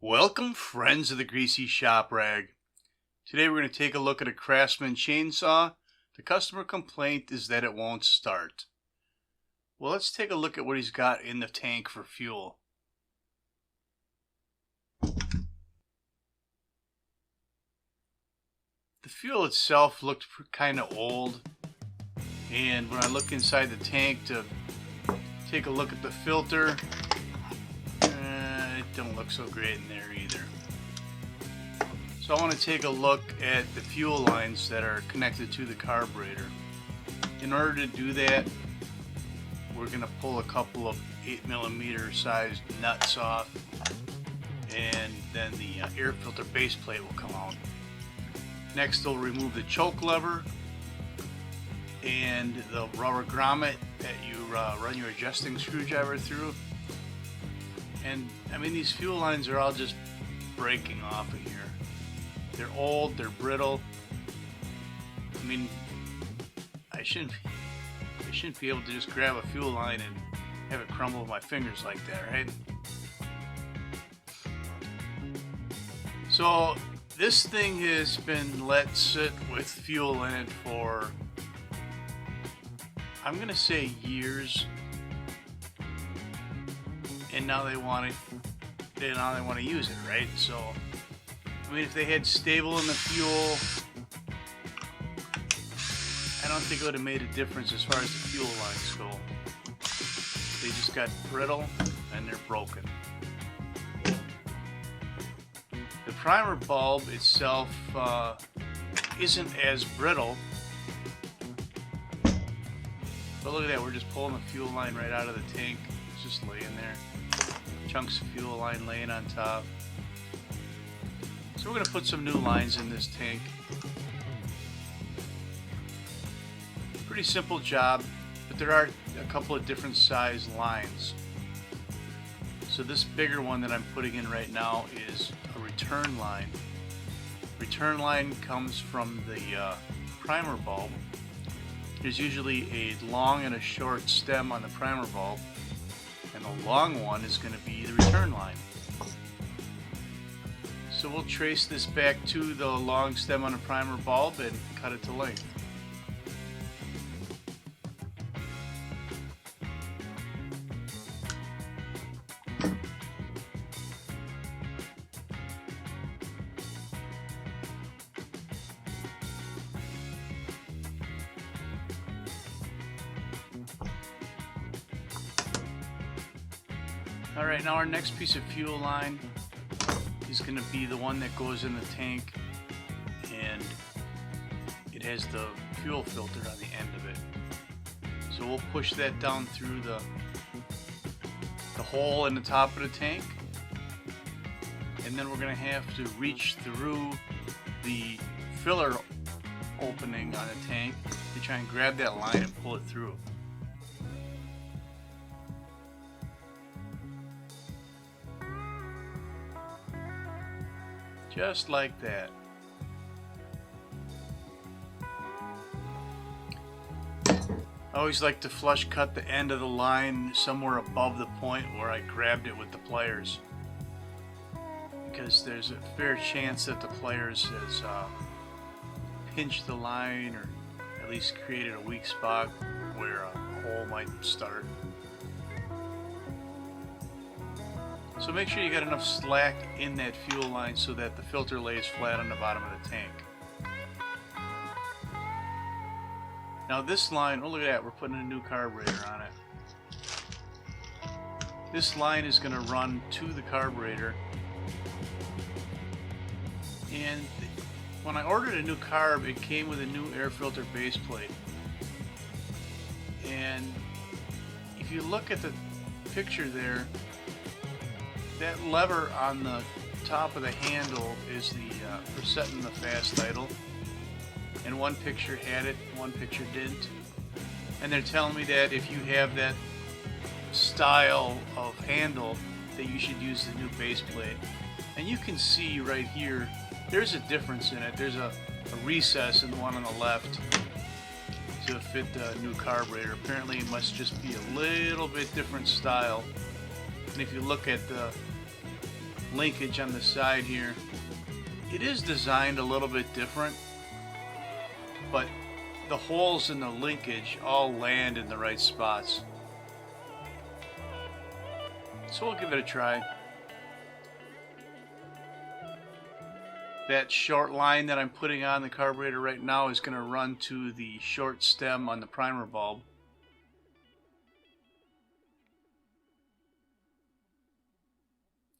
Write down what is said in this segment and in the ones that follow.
Welcome, friends of the Greasy Shop Rag. Today we're going to take a look at a Craftsman Chainsaw. The customer complaint is that it won't start. Well, let's take a look at what he's got in the tank for fuel. The fuel itself looked kind of old, and when I look inside the tank to take a look at the filter, it don't look so great in there either. So I want to take a look at the fuel lines that are connected to the carburetor. In order to do that, we're going to pull a couple of 8mm sized nuts off, and then the air filter base plate will come out. Next, we'll remove the choke lever and the rubber grommet that you run your adjusting screwdriver through. And I mean, these fuel lines are all just breaking off of here. They're old, they're brittle. I mean, I shouldn't be able to just grab a fuel line and have it crumble with my fingers like that, right? So this thing has been let sit with fuel in it for, I'm gonna say, years. And now they want to use it, right? So, I mean, if they had stable in the fuel, I don't think it would have made a difference as far as the fuel lines go. They just got brittle and they're broken. The primer bulb itself isn't as brittle, but look at that, we're just pulling the fuel line right out of the tank. It's just laying there. Chunks of fuel line laying on top. So we're going to put some new lines in this tank. Pretty simple job, but there are a couple of different size lines. So this bigger one that I'm putting in right now is a return line. Return line comes from the primer bulb. There's usually a long and a short stem on the primer bulb, and the long one is going to be the return line. So we'll trace this back to the long stem on the primer bulb and cut it to length. Alright, now our next piece of fuel line is going to be the one that goes in the tank, and it has the fuel filter on the end of it. So we'll push that down through the hole in the top of the tank, and then we're going to have to reach through the filler opening on the tank to try and grab that line and pull it through. Just like that. I always like to flush cut the end of the line somewhere above the point where I grabbed it with the pliers, because there's a fair chance that the pliers has pinched the line, or at least created a weak spot where a hole might start. So make sure you got enough slack in that fuel line so that the filter lays flat on the bottom of the tank. Now this line, oh look at that, we're putting a new carburetor on it. This line is going to run to the carburetor. And when I ordered a new carb, it came with a new air filter base plate. And if you look at the picture there, that lever on the top of the handle is for setting the fast idle. And one picture had it, one picture didn't. And they're telling me that if you have that style of handle, that you should use the new base plate. And you can see right here, there's a difference in it. There's a recess in the one on the left to fit the new carburetor. Apparently it must just be a little bit different style. And if you look at the linkage on the side here. It is designed a little bit different, but the holes in the linkage all land in the right spots. So we'll give it a try. That short line that I'm putting on the carburetor right now is going to run to the short stem on the primer bulb.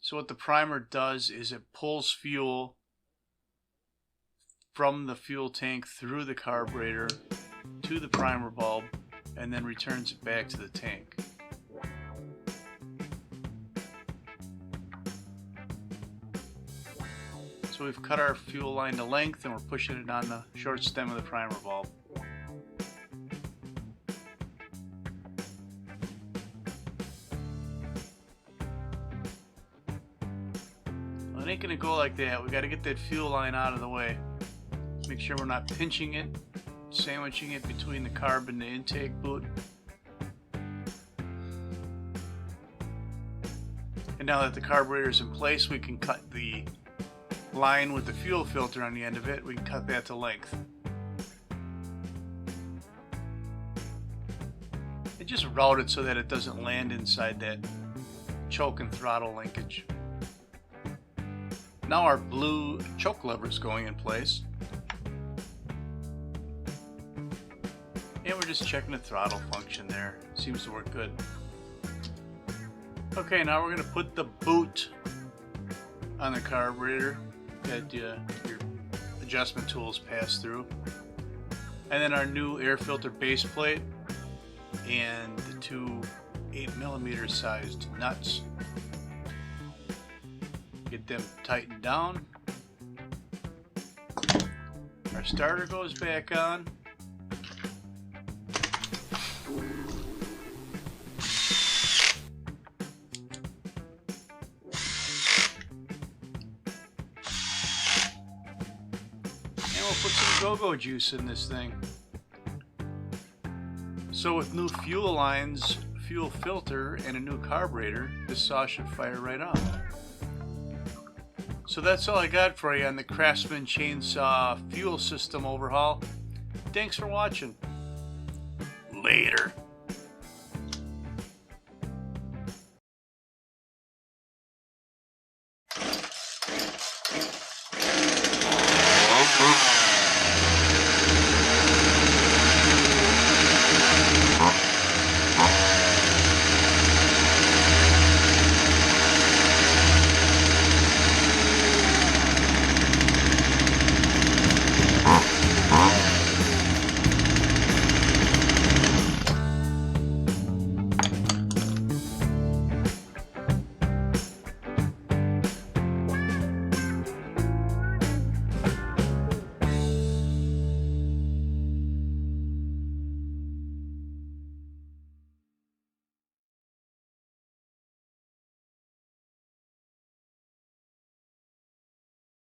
So what the primer does is it pulls fuel from the fuel tank through the carburetor to the primer bulb and then returns it back to the tank. So we've cut our fuel line to length and we're pushing it on the short stem of the primer bulb. Well, it ain't gonna go like that. We gotta get that fuel line out of the way. Make sure we're not pinching it, sandwiching it between the carb and the intake boot. And now that the carburetor is in place, we can cut the line with the fuel filter on the end of it. We can cut that to length. And just route it so that it doesn't land inside that choke and throttle linkage. Now our blue choke lever is going in place. And we're just checking the throttle function there. Seems to work good. Okay, now we're going to put the boot on the carburetor that your adjustment tools pass through. And then our new air filter base plate and the two 8mm sized nuts. Get them tightened down. Our starter goes back on. Put some go-go juice in this thing. So with new fuel lines, fuel filter, and a new carburetor, this saw should fire right on. So that's all I got for you on the Craftsman Chainsaw fuel system overhaul. Thanks for watching. Later.